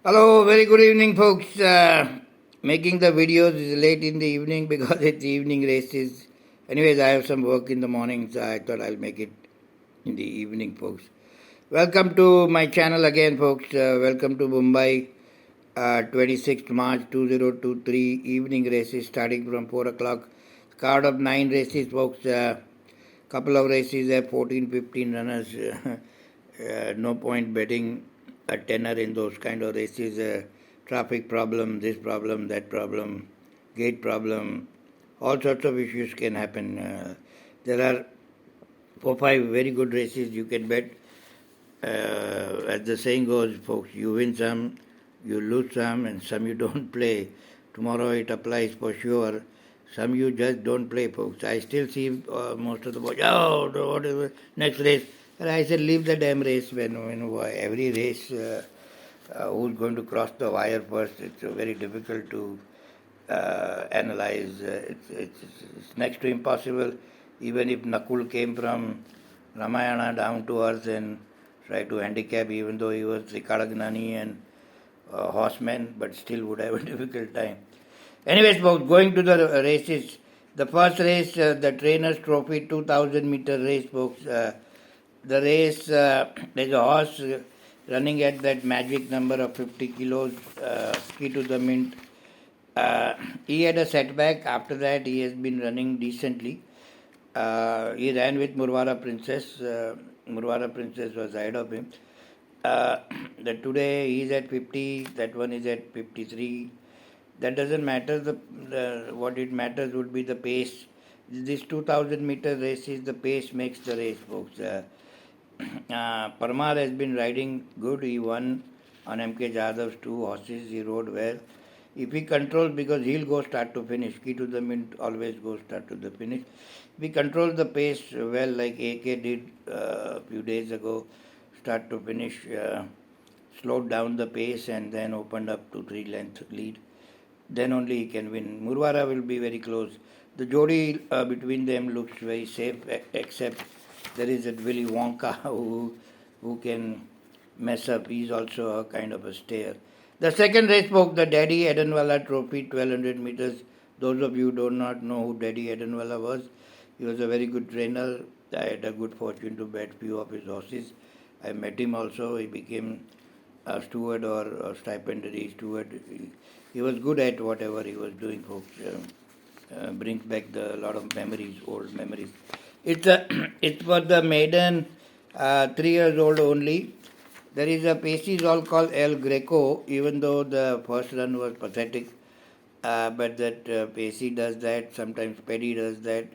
Hello, very good evening, folks. Making the videos is late in the evening because it's evening races. Anyways, I have some work in the morning, so I thought I'll make it in the evening, folks. Welcome to my channel again, folks. Welcome to Bombay, 26th March 2023 evening races starting from 4 o'clock. Card of 9 races, folks. Couple of races have 14, 15 runners. No point betting a tenner in those kind of races. Traffic problem, this problem, that problem, gate problem, all sorts of issues can happen. There are 4, 5 very good races you can bet. As the saying goes, folks, you win some, you lose some, and some you don't play. Tomorrow it applies for sure. Some you just don't play, folks. I still see most of the boys, what is the next race? And I said, leave the damn race when every race, who's going to cross the wire first, it's very difficult to analyze. It's next to impossible. Even if Nakul came from Ramayana down to earth and tried to handicap, even though he was Rikadagnani and horseman, but still would have a difficult time. Anyways, folks, going to the races. The first race, the Trainers Trophy 2000 meter race, folks. The race, there's a horse running at that magic number of 50 kilos, key to the mint. He had a setback. After that, he has been running decently. He ran with Murwara Princess. Murwara Princess was ahead of him. Today he is at 50, that one is at 53. That doesn't matter. What it matters would be the pace. This 2000 meter race is the pace makes the race, folks. Parmar has been riding good. He won on MK Jadav's 2 horses. He rode well. If he controls, because he'll go start to finish. Key to the mint always goes start to the finish. If he controls the pace well, like AK did a few days ago, start to finish, slowed down the pace and then opened up to 3-length lead, then only he can win. Murwara will be very close. The jodi between them looks very safe, except there is that Willy Wonka who can mess up. He's also a kind of a stayer. The second race, folks, the Daddy Edenwala Trophy, 1200 meters. Those of you who do not know who Daddy Edenwala was, he was a very good trainer. I had a good fortune to bet few of his horses. I met him also. He became a steward or a stipendiary steward. He was good at whatever he was doing, folks. Brings back a lot of memories, old memories. It's for the maiden, 3 years old only. There is a Pacey's all called El Greco, even though the first run was pathetic. But that Pacey does that, sometimes Paddy does that,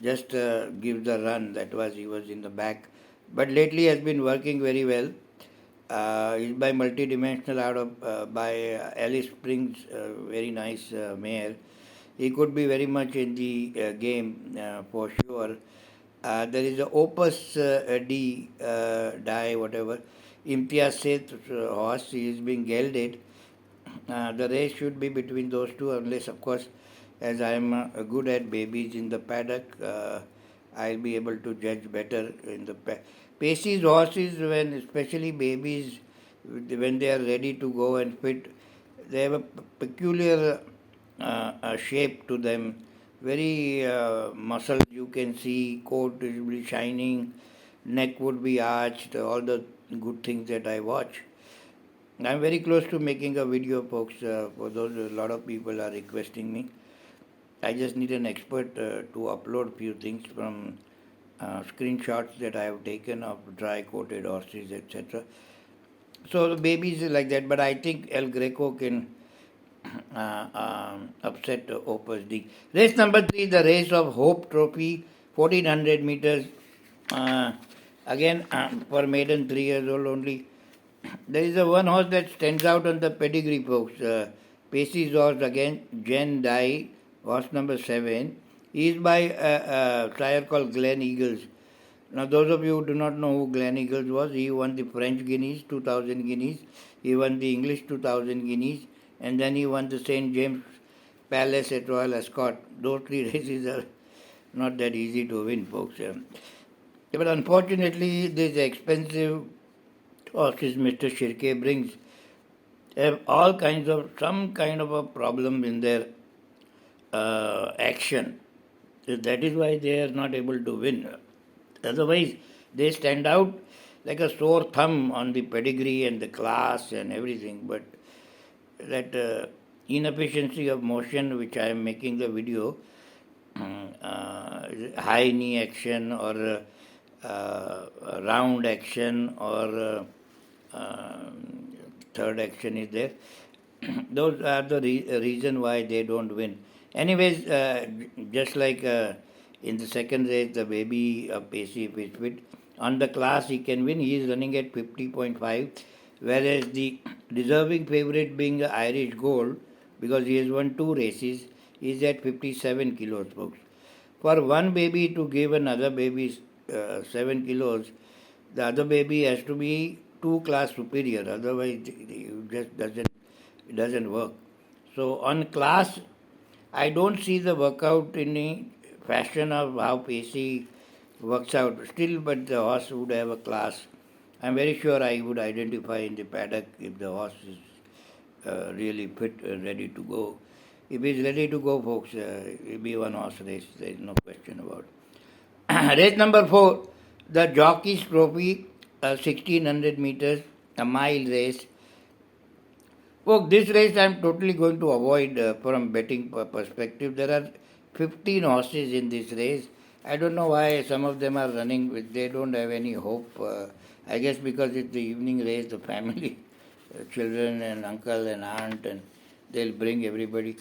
just gives the run. He was in the back. But lately has been working very well. He's by multi-dimensional out of by Alice Springs, very nice mare. He could be very much in the game for sure. There is a Opus D, die, whatever. Imtiaz Seth horse, he is being gelded. The race should be between those two, unless, of course, as I am good at babies in the paddock, I'll be able to judge better in the Pacey's horses, when especially babies, when they are ready to go and fit, they have a peculiar shape to them. Very muscled, you can see, coat will be shining, neck would be arched, all the good things that I watch. I'm very close to making a video, folks. For those, a lot of people are requesting me. I just need an expert to upload few things from screenshots that I have taken of dry coated horses, etc. So the babies is like that, but I think El Greco can upset Opus D. Race number 3, the race of Hope Trophy, 1400 meters. Again, for maiden 3 years old only. There is a one horse that stands out on the pedigree, folks. Pacey's horse again, Jen Dai, horse number 7. He is by a sire called Glen Eagles. Now, those of you who do not know who Glen Eagles was, he won the French Guineas, 2000 Guineas. He won the English 2000 Guineas. And then he won the St. James Palace at Royal Ascot. Those 3 races are not that easy to win, folks. But unfortunately, this expensive horses Mr. Shirke brings have all kinds of some kind of a problem in their action. So that is why they are not able to win. Otherwise, they stand out like a sore thumb on the pedigree and the class and everything. But that inefficiency of motion, which I am making the video, high knee action or round action or third action is there. Those are the reason why they don't win. Anyways, just like in the second race, the baby Pacey, if is fit, on the class he can win. He is running at 50.5, whereas the deserving favorite being Irish Gold, because he has won 2 races, is at 57 kilos, folks. For one baby to give another baby 7 kilos, the other baby has to be 2 class superior, otherwise it just doesn't work. So on class, I don't see the workout in a fashion of how Pacey works out. Still, but the horse would have a class. I'm very sure I would identify in the paddock if the horse is really fit and ready to go. If he's ready to go, folks, it'll be one horse race. There is no question about it. Race number 4, the Jockey's Trophy, 1600 meters, a mile race. Well, this race I'm totally going to avoid from betting perspective. There are 15 horses in this race. I don't know why some of them are running with, they don't have any hope. I guess because it's the evening race, the family, children and uncle and aunt, and they'll bring everybody.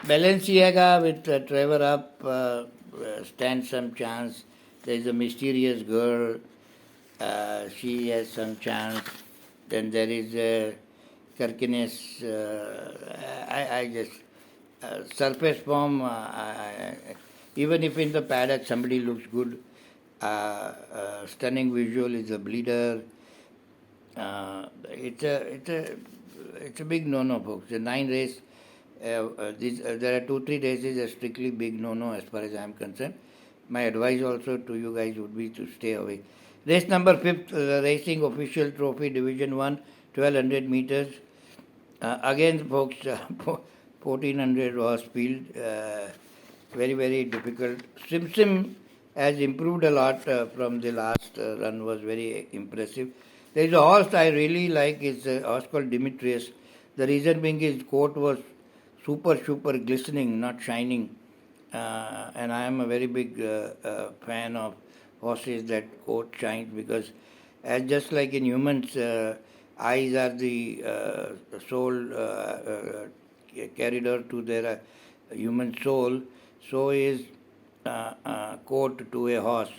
Balenciaga with Trevor up stands some chance. There's a mysterious girl. She has some chance. Then there is Kirkiness. I just surface form. Even if in the paddock somebody looks good, stunning visual is a bleeder. It's a big no-no, folks. The 9 race. There are 2-3 races are strictly big no-no as far as I am concerned. My advice also to you guys would be to stay away. Race number 5, Racing Official Trophy Division 1, 1200 meters. Again, folks, 1400 was field. Very, very difficult. Sim has improved a lot from the last run, was very impressive. There is a horse I really like, it's a horse called Demetrius. The reason being his coat was super glistening, not shining. And I am a very big fan of horses that coat shines, because as just like in humans, eyes are the soul corridor to their human soul, so is coat to a horse.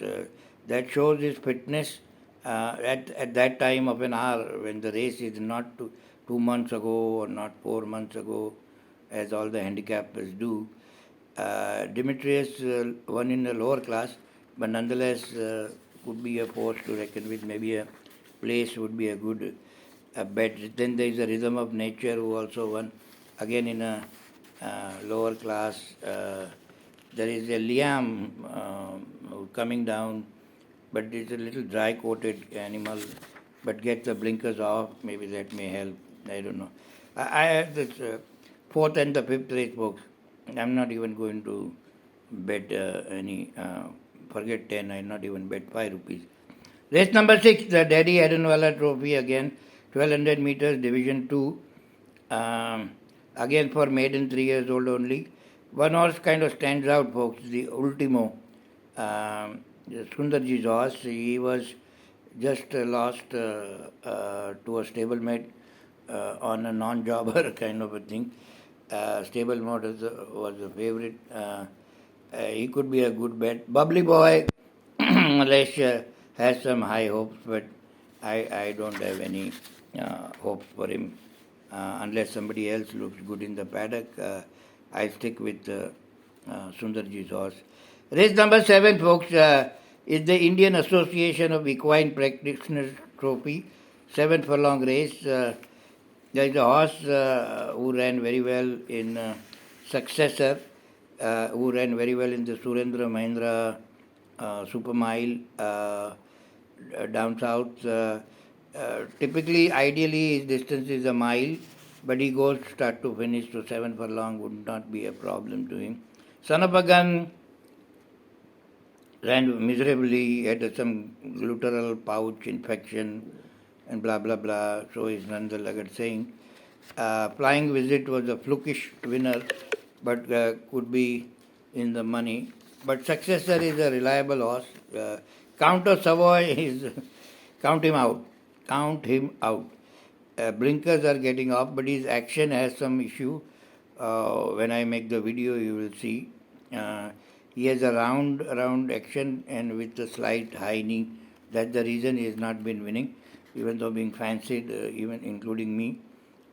That shows his fitness at that time of an hour when the race is not 2 months ago or not 4 months ago, as all the handicappers do. Demetrius won in the lower class, but nonetheless could be a force to reckon with. Maybe a place would be a good bet. Then there is a Rhythm of Nature who also won, again in a lower class. There is a Liam coming down, but it's a little dry-coated animal, but get the blinkers off, maybe that may help. I don't know. I have this 4th and the 5th race, folks. I'm not even going to bet any, forget 10, I'll not even bet 5 rupees. Race number 6, the Daddy Adenwala Trophy again, 1200 meters, Division 2. Again for maiden 3 years old only. One horse kind of stands out, folks, the Ultimo. Sundarji's horse, he was just lost to a stablemate on a non-jobber kind of a thing. Stablemate was a favorite. He could be a good bet. Bubbly Boy, Malaysia has some high hopes, but I don't have any hopes for him. Unless somebody else looks good in the paddock, I stick with Sundarji's horse. Race number 7, folks, is the Indian Association of Equine Practitioners Trophy, 7 furlong race. There is a horse who ran very well in Successor, who ran very well in the Surendra Mahindra Super Mile down south. Typically, ideally, his distance is a mile, but he goes start to finish, so 7 furlong would not be a problem to him. Son of a gun ran miserably, had some gluteral pouch infection and blah blah blah, so is Nanda Lagat saying. Flying Visit was a flukish winner, but could be in the money. But Successor is a reliable horse. Count of Savoy is count him out. Count him out. Blinkers are getting off, but his action has some issue. When I make the video, you will see. He has a round action and with a slight high knee. That's the reason he has not been winning, even though being fancied, even including me.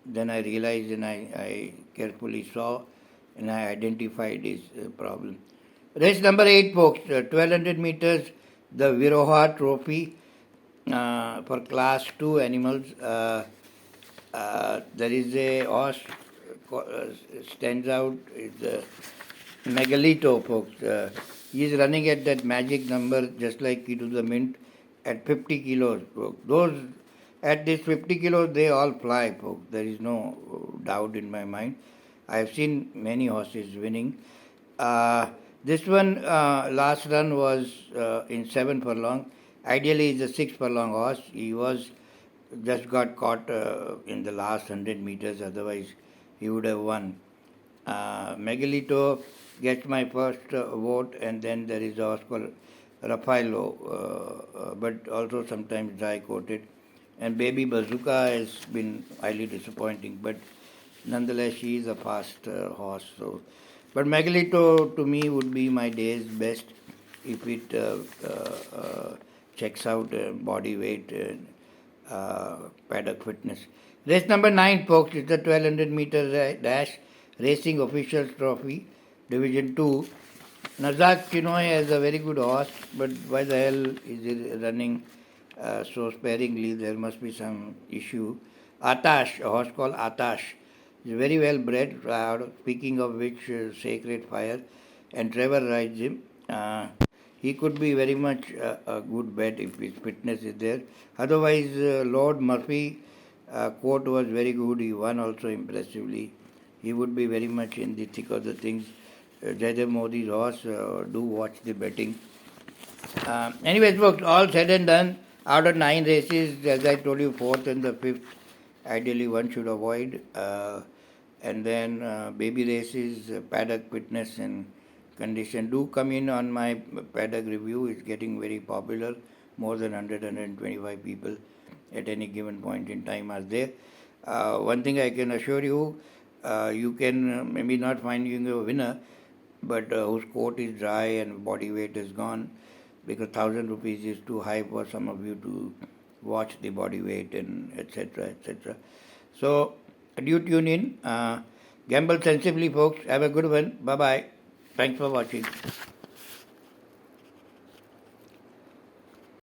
Then I realized and I carefully saw and I identified his problem. Race number 8, folks, 1200 meters, the Viroha Trophy for class 2 animals. There is a horse stands out, it's Megalito, folks. He is running at that magic number just like Key to the Mint at 50 kilos, folks. Those at this 50 kilos, they all fly, folks. There is no doubt in my mind. I have seen many horses winning. This one, last run was in 7 furlong. Ideally, it's a 6 furlong horse. He was just got caught in the last 100 meters. Otherwise, he would have won. Megalito gets my first vote, and then there is a horse called Raffaello, but also sometimes dry coated. And Baby Bazooka has been highly disappointing, but nonetheless, she is a fast horse. So, but Megalito to me would be my day's best if it checks out body weight and paddock fitness. Race number 9, folks, is the 1200 meter dash Racing Officials Trophy, Division 2. Nazak Chinoy has a very good horse, but why the hell is he running so sparingly? There must be some issue. Atash, a horse called Atash, is very well bred, speaking of which, Sacred Fire, and Trevor rides him. He could be very much a good bet if his fitness is there. Otherwise, Lord Murphy quote was very good. He won also impressively. He would be very much in the thick of the things. Jaidev Modi's horse, do watch the betting. Anyways, folks, all said and done, out of 9 races, as I told you, 4th and the 5th, ideally one should avoid. And then baby races, paddock fitness and condition. Do come in on my paddock review. It's getting very popular. More than 125 people at any given point in time are there. One thing I can assure you, you can maybe not find you a winner, but whose coat is dry and body weight is gone, because 1,000 rupees is too high for some of you to watch the body weight and etc. etc. So do tune in. Gamble sensibly, folks. Have a good one. Bye bye. Thanks for watching.